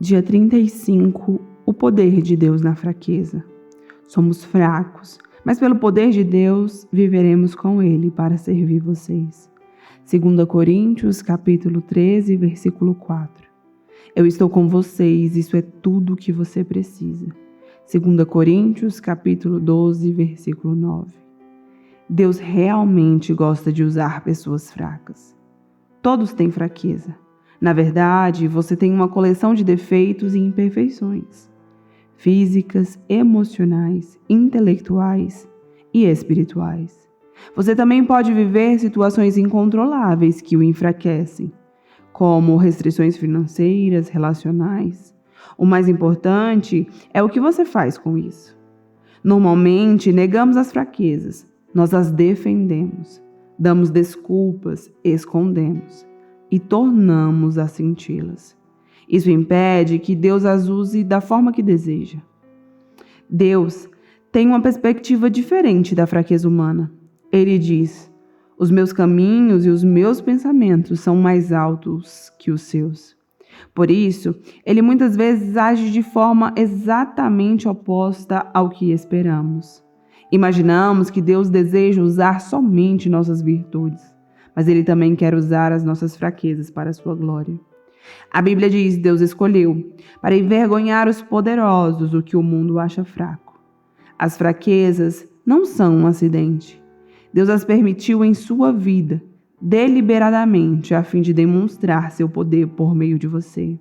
Dia 35, o poder de Deus na fraqueza. Somos fracos, mas pelo poder de Deus viveremos com Ele para servir vocês. 2 Coríntios, capítulo 13, versículo 4. Eu estou com vocês, isso é tudo o que você precisa. 2 Coríntios, capítulo 12, versículo 9. Deus realmente gosta de usar pessoas fracas. Todos têm fraqueza. Na verdade, você tem uma coleção de defeitos e imperfeições, físicas, emocionais, intelectuais e espirituais. Você também pode viver situações incontroláveis que o enfraquecem, como restrições financeiras, relacionais. O mais importante é o que você faz com isso. Normalmente, negamos as fraquezas, nós as defendemos, damos desculpas, escondemos e tornamos a senti-las. Isso impede que Deus as use da forma que deseja. Deus tem uma perspectiva diferente da fraqueza humana. Ele diz: os meus caminhos e os meus pensamentos são mais altos que os seus. Por isso, Ele muitas vezes age de forma exatamente oposta ao que esperamos. Imaginamos que Deus deseja usar somente nossas virtudes, mas Ele também quer usar as nossas fraquezas para a sua glória. A Bíblia diz: Deus escolheu para envergonhar os poderosos, o que o mundo acha fraco. As fraquezas não são um acidente. Deus as permitiu em sua vida, deliberadamente, a fim de demonstrar seu poder por meio de você.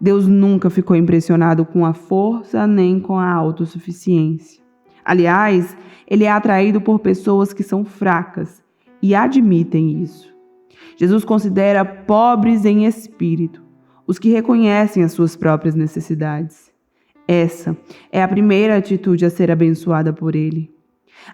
Deus nunca ficou impressionado com a força nem com a autossuficiência. Aliás, Ele é atraído por pessoas que são fracas e admitem isso. Jesus considera pobres em espírito os que reconhecem as suas próprias necessidades. Essa é a primeira atitude a ser abençoada por Ele.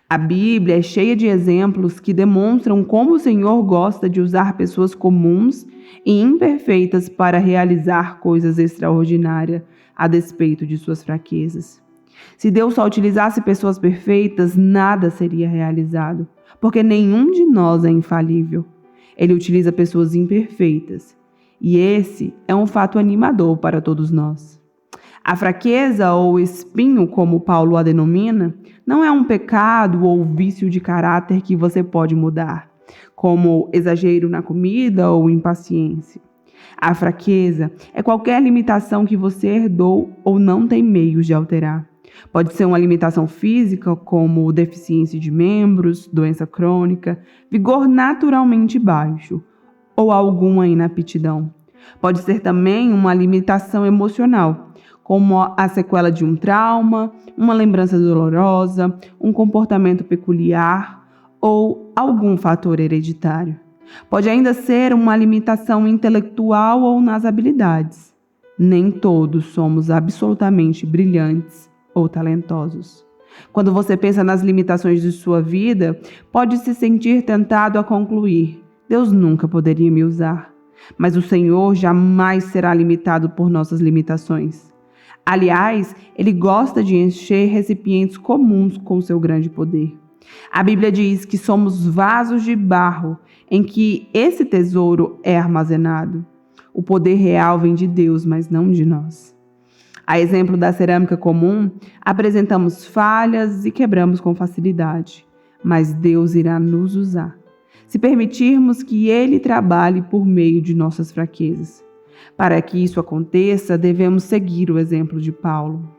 A Bíblia é cheia de exemplos que demonstram como o Senhor gosta de usar pessoas comuns e imperfeitas para realizar coisas extraordinárias a despeito de suas fraquezas. Se Deus só utilizasse pessoas perfeitas, nada seria realizado, porque nenhum de nós é infalível. Ele utiliza pessoas imperfeitas, e esse é um fato animador para todos nós. A fraqueza ou espinho, como Paulo a denomina, não é um pecado ou vício de caráter que você pode mudar, como exagero na comida ou impaciência. A fraqueza é qualquer limitação que você herdou ou não tem meios de alterar. Pode ser uma limitação física, como deficiência de membros, doença crônica, vigor naturalmente baixo ou alguma inaptidão. Pode ser também uma limitação emocional, como a sequela de um trauma, uma lembrança dolorosa, um comportamento peculiar ou algum fator hereditário. Pode ainda ser uma limitação intelectual ou nas habilidades. Nem todos somos absolutamente brilhantes ou talentosos. Quando você pensa nas limitações de sua vida, pode se sentir tentado a concluir: Deus nunca poderia me usar. Mas o Senhor jamais será limitado por nossas limitações. Aliás, Ele gosta de encher recipientes comuns com seu grande poder. A Bíblia diz que somos vasos de barro em que esse tesouro é armazenado. O poder real vem de Deus, mas não de nós. A exemplo da cerâmica comum, apresentamos falhas e quebramos com facilidade, mas Deus irá nos usar, se permitirmos que Ele trabalhe por meio de nossas fraquezas. Para que isso aconteça, devemos seguir o exemplo de Paulo.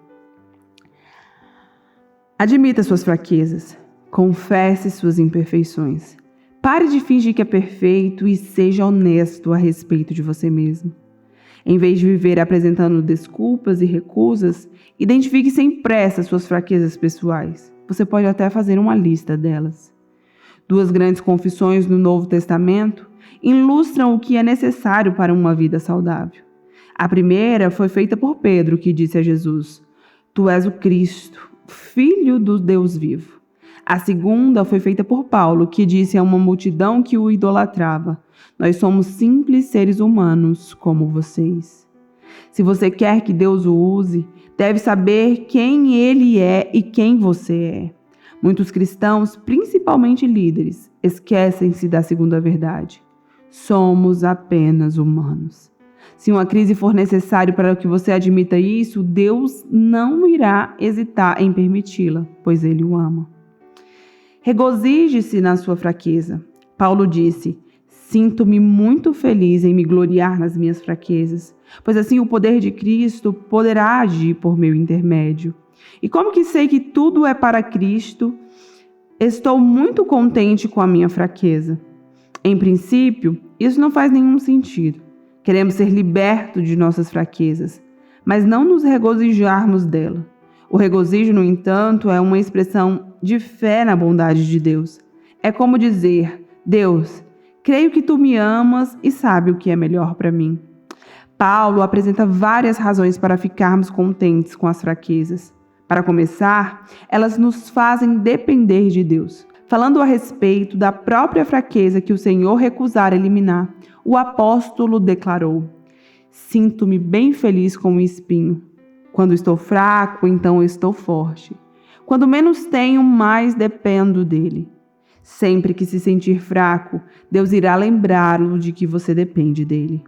Admita suas fraquezas, confesse suas imperfeições. Pare de fingir que é perfeito e seja honesto a respeito de você mesmo. Em vez de viver apresentando desculpas e recusas, identifique sem pressa suas fraquezas pessoais. Você pode até fazer uma lista delas. 2 grandes confissões no Novo Testamento ilustram o que é necessário para uma vida saudável. A primeira foi feita por Pedro, que disse a Jesus: Tu és o Cristo, Filho do Deus vivo. A segunda foi feita por Paulo, que disse a uma multidão que o idolatrava: Nós somos simples seres humanos como vocês. Se você quer que Deus o use, deve saber quem Ele é e quem você é. Muitos cristãos, principalmente líderes, esquecem-se da segunda verdade. Somos apenas humanos. Se uma crise for necessária para que você admita isso, Deus não irá hesitar em permiti-la, pois Ele o ama. Regozije-se na sua fraqueza. Paulo disse: sinto-me muito feliz em me gloriar nas minhas fraquezas, pois assim o poder de Cristo poderá agir por meu intermédio. E como que sei que tudo é para Cristo, estou muito contente com a minha fraqueza. Em princípio, isso não faz nenhum sentido. Queremos ser libertos de nossas fraquezas, mas não nos regozijarmos dela. O regozijo, no entanto, é uma expressão de fé na bondade de Deus. É como dizer: Deus, creio que tu me amas e sabe o que é melhor para mim. Paulo apresenta várias razões para ficarmos contentes com as fraquezas. Para começar, elas nos fazem depender de Deus. Falando a respeito da própria fraqueza que o Senhor recusara eliminar, o apóstolo declarou: sinto-me bem feliz com o espinho. Quando estou fraco, então estou forte. Quando menos tenho, mais dependo dele. Sempre que se sentir fraco, Deus irá lembrá-lo de que você depende dele.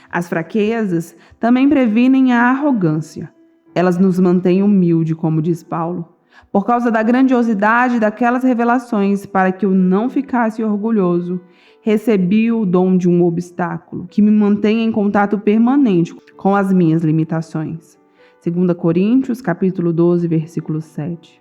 As fraquezas também previnem a arrogância. Elas nos mantêm humildes, como diz Paulo, por causa da grandiosidade daquelas revelações. Para que eu não ficasse orgulhoso, recebi o dom de um obstáculo, que me mantém em contato permanente com as minhas limitações. 2 Coríntios, capítulo 12, versículo 7.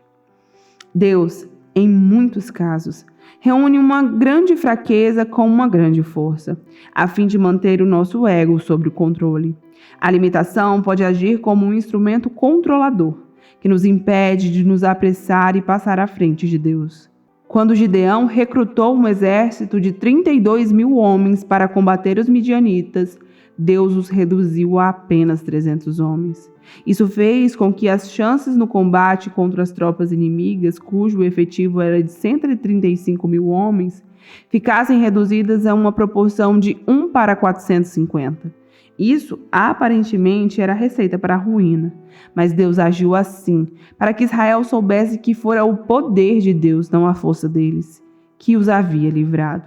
Deus, em muitos casos, reúne uma grande fraqueza com uma grande força, a fim de manter o nosso ego sob o controle. A limitação pode agir como um instrumento controlador, que nos impede de nos apressar e passar à frente de Deus. Quando Gideão recrutou um exército de 32.000 homens para combater os midianitas, Deus os reduziu a apenas 300 homens. Isso fez com que as chances no combate contra as tropas inimigas, cujo efetivo era de 135.000 homens, ficassem reduzidas a uma proporção de 1 para 450. Isso, aparentemente, era a receita para a ruína. Mas Deus agiu assim, para que Israel soubesse que fora o poder de Deus, não a força deles, que os havia livrado.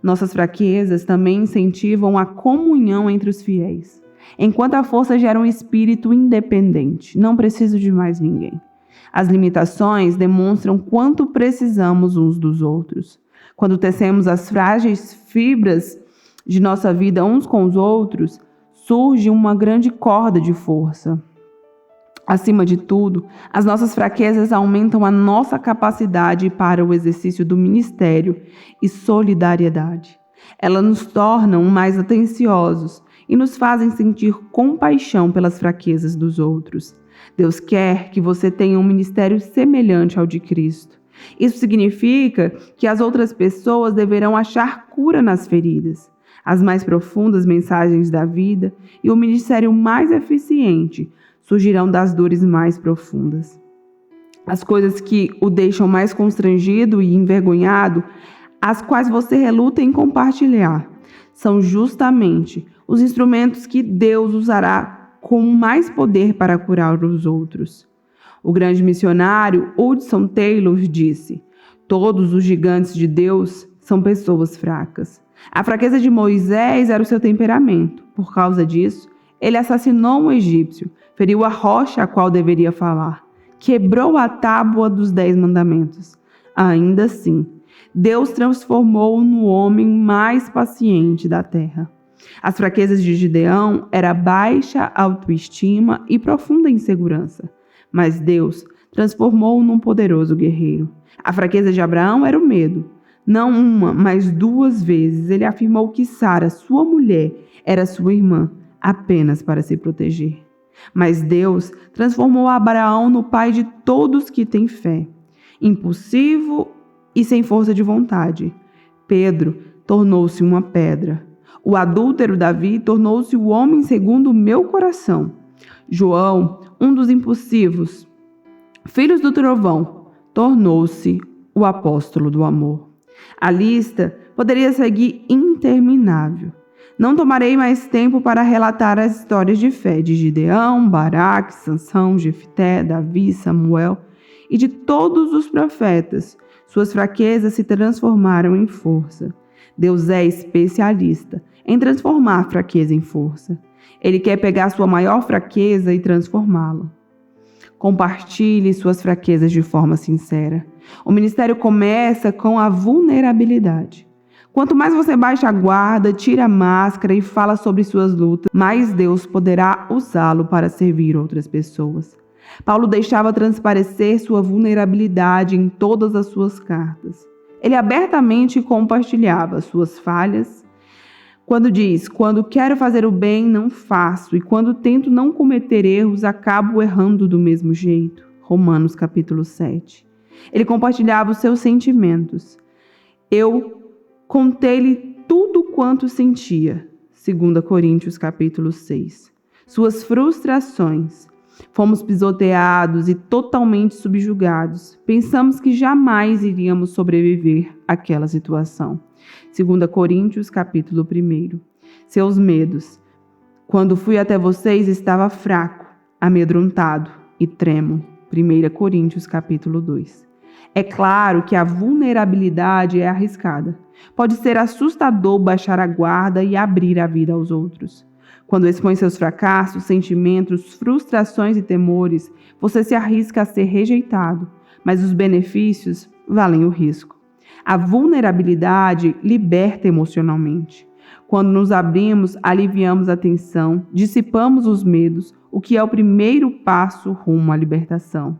Nossas fraquezas também incentivam a comunhão entre os fiéis. Enquanto a força gera um espírito independente, não preciso de mais ninguém. As limitações demonstram quanto precisamos uns dos outros. Quando tecemos as frágeis fibras de nossa vida uns com os outros, surge uma grande corda de força. Acima de tudo, as nossas fraquezas aumentam a nossa capacidade para o exercício do ministério e solidariedade. Elas nos tornam mais atenciosos e nos fazem sentir compaixão pelas fraquezas dos outros. Deus quer que você tenha um ministério semelhante ao de Cristo. Isso significa que as outras pessoas deverão achar cura nas feridas, as mais profundas mensagens da vida, e o ministério mais eficiente surgirão das dores mais profundas. As coisas que o deixam mais constrangido e envergonhado, as quais você reluta em compartilhar, são justamente os instrumentos que Deus usará com mais poder para curar os outros. O grande missionário Hudson Taylor disse: todos os gigantes de Deus são pessoas fracas. A fraqueza de Moisés era o seu temperamento. Por causa disso, ele assassinou um egípcio, feriu a rocha a qual deveria falar, quebrou a tábua dos 10 mandamentos. Ainda assim, Deus transformou-o no homem mais paciente da terra. As fraquezas de Gideão eram baixa autoestima e profunda insegurança, mas Deus transformou-o num poderoso guerreiro. A fraqueza de Abraão era o medo. Não uma, mas 2 vezes ele afirmou que Sara, sua mulher, era sua irmã, apenas para se proteger. Mas Deus transformou Abraão no pai de todos que têm fé. Impulsivo e sem força de vontade, Pedro tornou-se uma pedra. O adúltero Davi tornou-se o homem segundo o meu coração. João, um dos impulsivos, filhos do trovão, tornou-se o apóstolo do amor. A lista poderia seguir interminável. Não tomarei mais tempo para relatar as histórias de fé de Gideão, Baraque, Sansão, Jefté, Davi, Samuel e de todos os profetas. Suas fraquezas se transformaram em força. Deus é especialista em transformar fraqueza em força. Ele quer pegar sua maior fraqueza e transformá-la. Compartilhe suas fraquezas de forma sincera. O ministério começa com a vulnerabilidade. Quanto mais você baixa a guarda, tira a máscara e fala sobre suas lutas, mais Deus poderá usá-lo para servir outras pessoas. Paulo deixava transparecer sua vulnerabilidade em todas as suas cartas. Ele abertamente compartilhava suas falhas. Quando quero fazer o bem, não faço, e quando tento não cometer erros, acabo errando do mesmo jeito. Romanos capítulo 7. Ele compartilhava os seus sentimentos. Eu contei-lhe tudo quanto sentia. 2 Coríntios capítulo 6. Suas frustrações. Fomos pisoteados e totalmente subjugados. Pensamos que jamais iríamos sobreviver àquela situação. 2 Coríntios, capítulo 1. Seus medos. Quando fui até vocês, estava fraco, amedrontado e trêmulo. 1 Coríntios, capítulo 2. É claro que a vulnerabilidade é arriscada. Pode ser assustador baixar a guarda e abrir a vida aos outros. Quando expõe seus fracassos, sentimentos, frustrações e temores, você se arrisca a ser rejeitado, mas os benefícios valem o risco. A vulnerabilidade liberta emocionalmente. Quando nos abrimos, aliviamos a tensão, dissipamos os medos, o que é o primeiro passo rumo à libertação.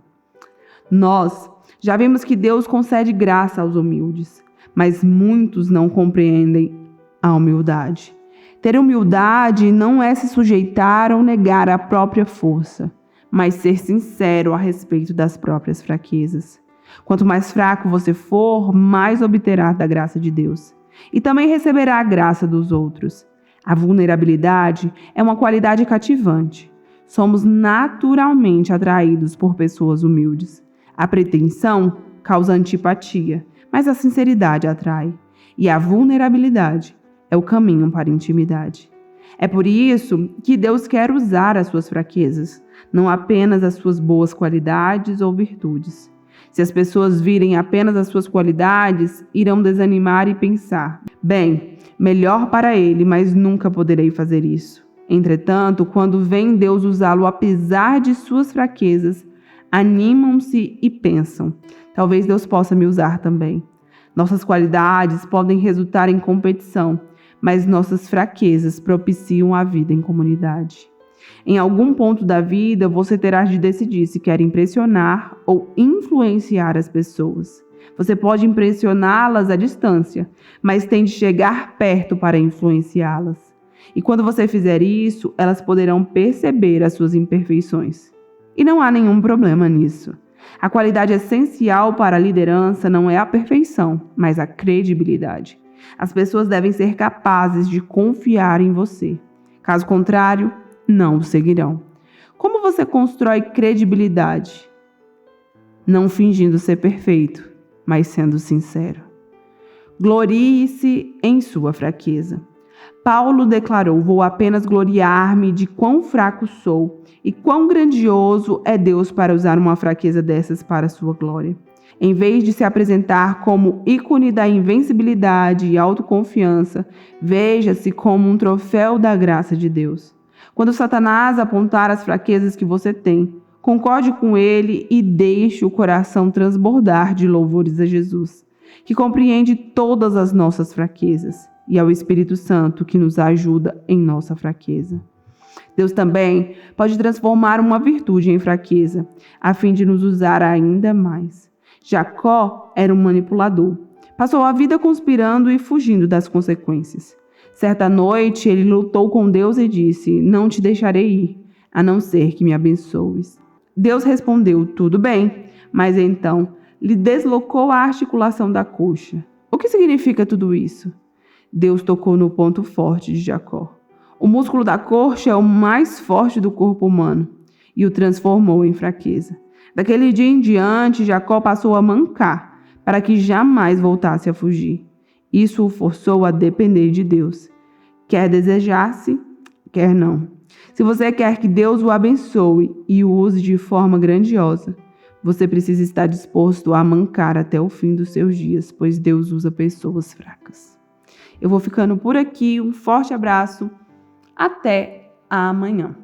Nós já vimos que Deus concede graça aos humildes, mas muitos não compreendem a humildade. Ter humildade não é se sujeitar ou negar a própria força, mas ser sincero a respeito das próprias fraquezas. Quanto mais fraco você for, mais obterá da graça de Deus. E também receberá a graça dos outros. A vulnerabilidade é uma qualidade cativante. Somos naturalmente atraídos por pessoas humildes. A pretensão causa antipatia, mas a sinceridade atrai. E a vulnerabilidade é o caminho para a intimidade. É por isso que Deus quer usar as suas fraquezas, não apenas as suas boas qualidades ou virtudes. Se as pessoas virem apenas as suas qualidades, irão desanimar e pensar: bem, melhor para ele, mas nunca poderei fazer isso. Entretanto, quando vem Deus usá-lo apesar de suas fraquezas, animam-se e pensam: talvez Deus possa me usar também. Nossas qualidades podem resultar em competição, mas nossas fraquezas propiciam a vida em comunidade. Em algum ponto da vida, você terá de decidir se quer impressionar ou influenciar as pessoas. Você pode impressioná-las à distância, mas tem de chegar perto para influenciá-las. E quando você fizer isso, elas poderão perceber as suas imperfeições. E não há nenhum problema nisso. A qualidade essencial para a liderança não é a perfeição, mas a credibilidade. As pessoas devem ser capazes de confiar em você. Caso contrário, não o seguirão. Como você constrói credibilidade? Não fingindo ser perfeito, mas sendo sincero. Glorie-se em sua fraqueza. Paulo declarou: vou apenas gloriar-me de quão fraco sou e quão grandioso é Deus para usar uma fraqueza dessas para a sua glória. Em vez de se apresentar como ícone da invencibilidade e autoconfiança, veja-se como um troféu da graça de Deus. Quando Satanás apontar as fraquezas que você tem, concorde com ele e deixe o coração transbordar de louvores a Jesus, que compreende todas as nossas fraquezas, e ao Espírito Santo que nos ajuda em nossa fraqueza. Deus também pode transformar uma virtude em fraqueza, a fim de nos usar ainda mais. Jacó era um manipulador. Passou a vida conspirando e fugindo das consequências. Certa noite, ele lutou com Deus e disse: não te deixarei ir, a não ser que me abençoes. Deus respondeu: tudo bem, mas então lhe deslocou a articulação da coxa. O que significa tudo isso? Deus tocou no ponto forte de Jacó. O músculo da coxa é o mais forte do corpo humano e o transformou em fraqueza. Daquele dia em diante, Jacó passou a mancar para que jamais voltasse a fugir. Isso o forçou a depender de Deus. Quer desejasse, quer não. Se você quer que Deus o abençoe e o use de forma grandiosa, você precisa estar disposto a mancar até o fim dos seus dias, pois Deus usa pessoas fracas. Eu vou ficando por aqui. Um forte abraço. Até amanhã.